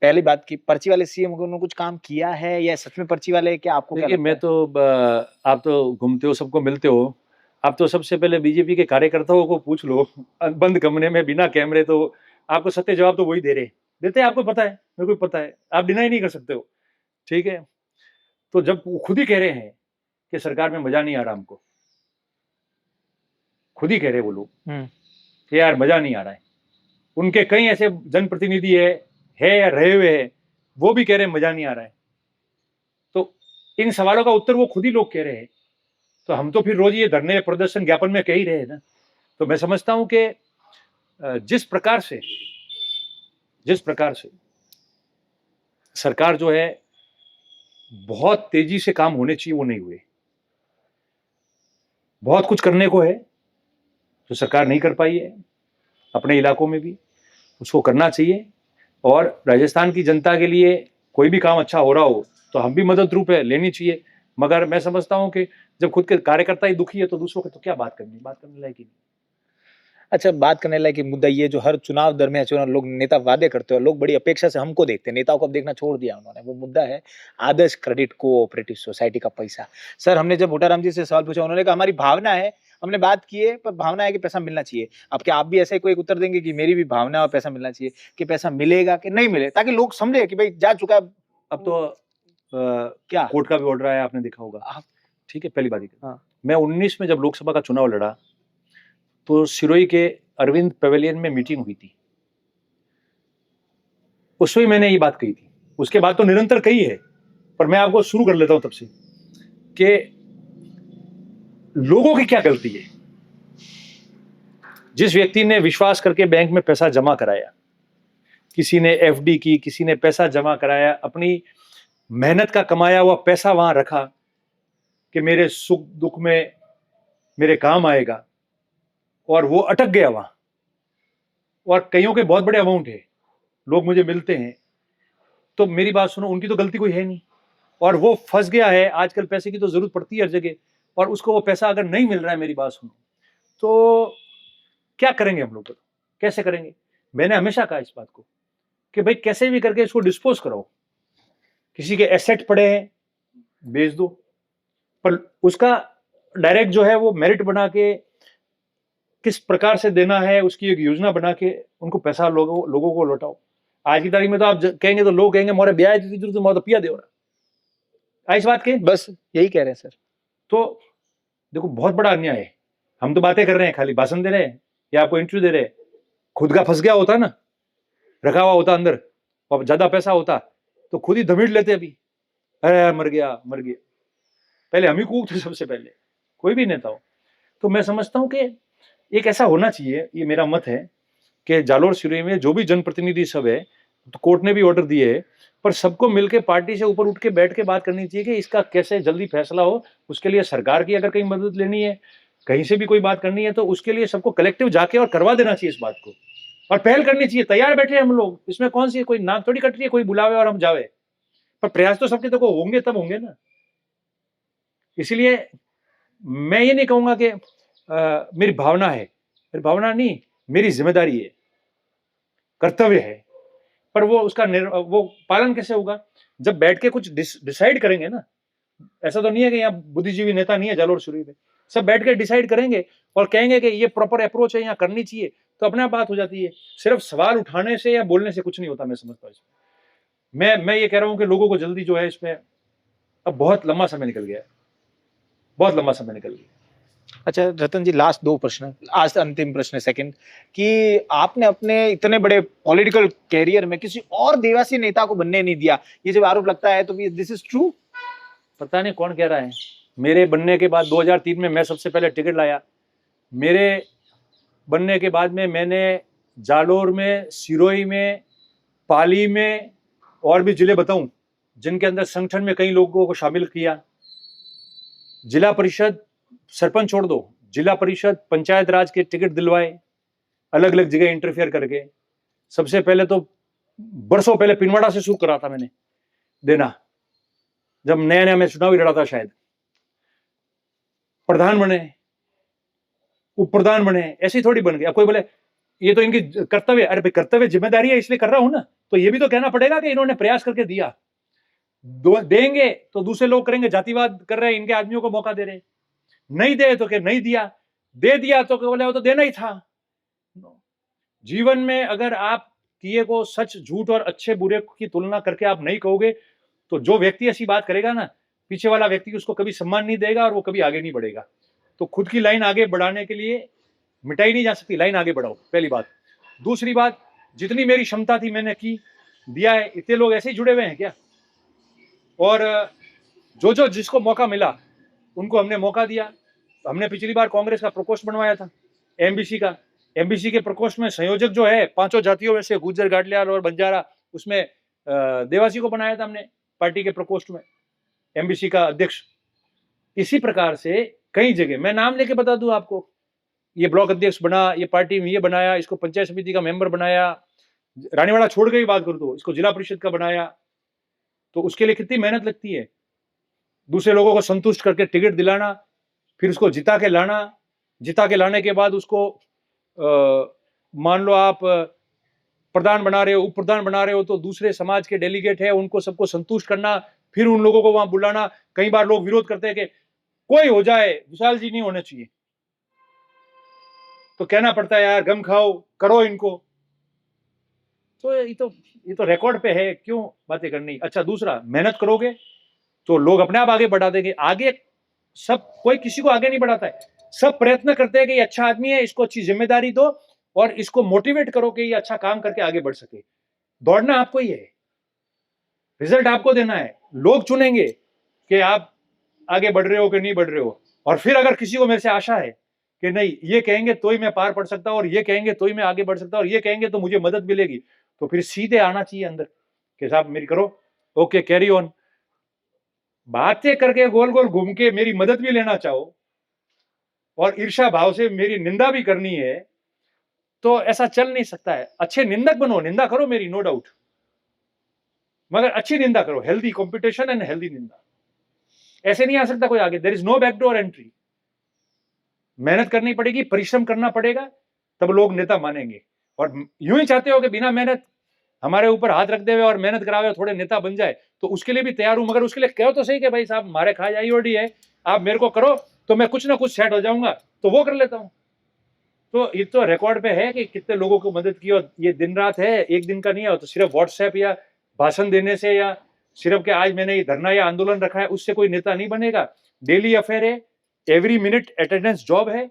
पहली बात की पर्ची वाले सीएम उन्होंने कुछ काम किया है या सच में पर्ची वाले, क्या आपको क्या देखिए, लगता है? आप तो घूमते हो, सबको मिलते हो। आप तो सबसे पहले बीजेपी के कार्यकर्ताओं को पूछ लो, बंद कमरे में बिना कैमरे, तो आपको सत्य जवाब तो वही देते हैं। आपको पता है, मेरे को पता है, आप डिनाई नहीं कर सकते हो। ठीक है, तो जब वो खुद ही कह रहे हैं कि सरकार में मजा नहीं आ रहा हमको, खुद ही कह रहे हैं वो लोग कि यार मजा नहीं आ रहा है। उनके कई ऐसे जनप्रतिनिधि है या रहे हुए हैं, वो भी कह रहे हैं मजा नहीं आ रहा है। तो इन सवालों का उत्तर वो खुद ही लोग कह रहे हैं, तो हम तो फिर रोज ये धरने प्रदर्शन ज्ञापन में कह ही रहे हैं ना। तो मैं समझता हूं कि जिस प्रकार से सरकार जो है, बहुत तेजी से काम होने चाहिए वो नहीं हुए। बहुत कुछ करने को है जो सरकार नहीं कर पाई है अपने इलाकों में भी, उसको करना चाहिए। और राजस्थान की जनता के लिए कोई भी काम अच्छा हो रहा हो तो हम भी मदद रूप है लेनी चाहिए। मगर मैं समझता हूं कि जब खुद के कार्यकर्ता ही दुखी है तो दूसरों को तो क्या बात करने लायक ही नहीं। अच्छा, बात करने लायक एक मुद्दा ये जो हर चुनाव दरमियान चुनाव लोग नेता वादे करते हैं और लोग बड़ी अपेक्षा से हमको देखते हैं, नेताओं को अब देखना छोड़ दिया उन्होंने। वो मुद्दा है आदर्श क्रेडिट कोऑपरेटिव सोसाइटी का पैसा। सर, हमने जब भूटाराम जी से सवाल पूछा, उन्होंने कहा हमारी भावना है, हमने बात की है, पर भावना है कि पैसा मिलना चाहिए। अब क्या आप भी ऐसा ही कोई एक उत्तर देंगे कि मेरी भी भावना है और पैसा मिलना चाहिए, कि पैसा मिलेगा कि नहीं मिले, ताकि लोग समझे कि भाई जा चुका है। अब तो क्या कोर्ट का भी ऑर्डर आया, आपने देखा होगा। आप? ठीक है, पहली बात ही। हाँ। मैं 19 में जब लोकसभा का चुनाव लड़ा तो सिरोही के अरविंद पवेलियन में मीटिंग हुई थी, उसमें मैंने ये बात कही थी। उसके बाद तो निरंतर कही है, पर मैं आपको शुरू कर लेता हूं तब से कि लोगों की क्या गलती है। जिस व्यक्ति ने विश्वास करके बैंक में पैसा जमा कराया, किसी ने एफडी की, किसी ने पैसा जमा कराया, अपनी मेहनत का कमाया हुआ पैसा वहां रखा कि मेरे सुख दुख में मेरे काम आएगा, और वो अटक गया वहां। और कईयों के बहुत बड़े अमाउंट है, लोग मुझे मिलते हैं, तो मेरी बात सुनो, उनकी तो गलती कोई है नहीं, और वो फंस गया है। आजकल पैसे की तो जरूरत पड़ती है हर जगह, और उसको वो पैसा अगर नहीं मिल रहा है, मेरी बात सुनो, तो क्या करेंगे हम लोग? कैसे करेंगे? मैंने हमेशा कहा इस बात को कि भाई कैसे भी करके इसको डिस्पोज करो। किसी के एसेट पड़े हैं, बेच दो, पर उसका डायरेक्ट जो है वो मेरिट बना के किस प्रकार से देना है, उसकी एक योजना बना के उनको पैसा लोगों को लौटाओ। आज की तारीख में तो आप कहेंगे तो लोग कहेंगे मोरे ब्याज दी जरूरत, मोरे तो पिया दे रहा है। इस बात के बस यही कह रहे हैं सर। तो देखो, बहुत बड़ा अन्याय है। हम तो बातें कर रहे हैं, खाली भाषण दे रहे हैं या आपको इंटरव्यू दे रहे हैं। खुद का फंस गया होता ना, रखा हुआ होता अंदर, और ज्यादा पैसा होता तो खुद ही धमीट लेते अभी, अरे मर गया मर गया। पहले हम ही कूदते सबसे पहले, कोई भी नेता हो। तो मैं समझता हूं कि एक ऐसा होना चाहिए, ये मेरा मत है, कि जालोर सिरोही में जो भी जनप्रतिनिधि सब है, तो कोर्ट ने भी ऑर्डर दिए है, पर सबको मिलकर पार्टी से ऊपर उठ के बैठ के बात करनी चाहिए कि इसका कैसे जल्दी फैसला हो। उसके लिए सरकार की अगर कहीं मदद लेनी है, कहीं से भी कोई बात करनी है, तो उसके लिए सबको कलेक्टिव जाके और करवा देना चाहिए इस बात को, और पहल करनी चाहिए। तैयार बैठे हम लोग, इसमें कौन सी कोई नाक थोड़ी कट रही है, कोई बुलावे और हम जावे, पर प्रयास तो सबके तो होंगे, तब होंगे ना। इसलिए मैं ये नहीं कहूंगा कि मेरी भावना है, मेरी भावना नहीं, मेरी जिम्मेदारी है, कर्तव्य है। पर वो उसका वो पालन कैसे होगा? जब बैठ के कुछ डिसाइड करेंगे ना। ऐसा तो नहीं है कि यहाँ बुद्धिजीवी नेता नहीं है जालोर सिरोही में, सब बैठ के डिसाइड करेंगे और कहेंगे कि ये प्रॉपर अप्रोच है, यहाँ करनी चाहिए, तो अपने आप बात हो जाती है। सिर्फ सवाल उठाने से या बोलने से कुछ नहीं होता, मैं समझता हूँ इसमें। मैं ये कह रहा हूँ कि लोगों को जल्दी जो है इसमें, अब बहुत लंबा समय निकल गया है, बहुत लंबा समय निकल गया। अच्छा रतन जी, लास्ट दो प्रश्न, आज अंतिम प्रश्न सेकंड, कि आपने अपने इतने बड़े पॉलिटिकल कैरियर में किसी और देवासी नेता को बनने नहीं दिया, ये जब आरोप लगता है तो दिस इज ट्रू? पता नहीं कौन कह रहा है। मेरे बनने के बाद 2003 में मैं सबसे पहले टिकट लाया। मेरे बनने के बाद में मैंने जालोर में, सिरोही में, पाली में, और भी जिले बताऊं जिनके अंदर संगठन में कई लोगों को शामिल किया। जिला परिषद, सरपंच छोड़ दो, जिला परिषद, पंचायत राज के टिकट दिलवाए, अलग अलग जगह इंटरफेयर करके। सबसे पहले तो बरसों पहले पिनवाड़ा से शुरू करा था मैंने देना, जब नया नया मैं चुनाव ही लड़ा था। शायद प्रधान बने, उप प्रधान बने, ऐसे ही थोड़ी बन गया। कोई बोले ये तो इनकी कर्तव्य, अरे भाई कर्तव्य जिम्मेदारी है इसलिए कर रहा हूं ना, तो ये भी तो कहना पड़ेगा कि इन्होंने प्रयास करके दिया। देंगे तो दूसरे लोग करेंगे जातिवाद कर रहे हैं, इनके आदमियों को मौका दे रहे, नहीं दे तो कि नहीं दिया, दे दिया तो बोले वो तो देना ही था। जीवन में अगर आप किए को सच झूठ और अच्छे बुरे की तुलना करके आप नहीं कहोगे तो जो व्यक्ति ऐसी बात करेगा ना, पीछे वाला व्यक्ति उसको कभी सम्मान नहीं देगा और वो कभी आगे नहीं बढ़ेगा। तो खुद की लाइन आगे बढ़ाने के लिए मिटाई नहीं जा सकती, लाइन आगे बढ़ाओ, पहली बात। दूसरी बात, जितनी मेरी क्षमता थी मैंने की, दिया है। इतने लोग ऐसे ही जुड़े हुए हैं क्या? और जो जो जिसको मौका मिला उनको हमने मौका दिया। हमने पिछली बार कांग्रेस का प्रकोष्ठ बनवाया था, एमबीसी का। एमबीसी के प्रकोष्ठ में संयोजक जो है पांचों जातियों में से गुज्जर, गाडलियार और बंजारा, उसमें देवासी को बनाया था हमने पार्टी के प्रकोष्ठ में, एमबीसी का अध्यक्ष। इसी प्रकार से कई जगह, मैं नाम लेके बता दूं आपको, ये ब्लॉक अध्यक्ष बना, ये पार्टी में ये बनाया, इसको पंचायत समिति का मेंबर बनाया, रानीवाड़ा छोड़ के ही बात कर दो, इसको जिला परिषद का बनाया। तो उसके लिए कितनी मेहनत लगती है, दूसरे लोगों को संतुष्ट करके टिकट दिलाना, फिर उसको जिता के लाना, जिता के लाने के बाद उसको मान लो आप प्रधान बना रहे हो, उप प्रधान बना रहे हो, तो दूसरे समाज के डेलीगेट है उनको सबको संतुष्ट करना, फिर उन लोगों को वहां बुलाना। कई बार लोग विरोध करते हैं कि कोई हो जाए, विशाल जी नहीं होने चाहिए, तो कहना पड़ता है यार गम खाओ, करो इनको। तो ये तो रिकॉर्ड पे है, क्यों बातें करनी। अच्छा, दूसरा, मेहनत करोगे तो लोग अपने आप आगे बढ़ा देंगे। आगे सब, कोई किसी को आगे नहीं बढ़ाता है, सब प्रयत्न करते हैं कि ये अच्छा आदमी है, इसको अच्छी जिम्मेदारी दो और इसको मोटिवेट करो कि ये अच्छा काम करके आगे बढ़ सके। दौड़ना आपको ही है, रिजल्ट आपको देना है। लोग चुनेंगे कि आप आगे बढ़ रहे हो कि नहीं बढ़ रहे हो। और फिर अगर किसी को मेरे से आशा है कि नहीं, ये कहेंगे तो ही मैं पार पड़ सकता हूं, और ये कहेंगे तो ही मैं आगे बढ़ सकता हूं, और ये कहेंगे तो मुझे मदद मिलेगी, तो फिर सीधे आना चाहिए अंदर कि साहब मेरी करो, ओके कैरी ऑन। बातें करके गोल गोल घूम के मेरी मदद भी लेना चाहो और ईर्ष्या भाव से मेरी निंदा भी करनी है, तो ऐसा चल नहीं सकता है। अच्छे निंदक बनो, निंदा करो मेरी, नो डाउट, मगर अच्छी निंदा करो, हेल्दी कंपटीशन एंड हेल्दी निंदा। ऐसे नहीं आ सकता कोई आगे, there is no backdoor entry. मेहनत करनी पड़ेगी, परिश्रम करना पड़ेगा, तब लोग नेता मानेंगे। और यूं ही चाहते हो कि बिना मेहनत हमारे ऊपर हाथ रख देवे और मेहनत करावे और थोड़े नेता बन जाए, तो उसके लिए भी तैयार हूं, मगर उसके लिए कहो तो सही कि भाई साहब मारे खा आईओडी है, आप मेरे को करो तो मैं कुछ ना कुछ सेट हो जाऊंगा, तो वो कर लेता हूं। तो ये तो रिकॉर्ड पे है कि कितने लोगों को मदद की, और ये दिन रात है, एक दिन का नहीं है। तो सिर्फ व्हाट्सएप या भाषण देने से या सिर्फ के आज मैंने ये धरना या आंदोलन रखा है उससे कोई नेता नहीं बनेगा। डेली अफेयर है, एवरी मिनट अटेंडेंस जॉब है।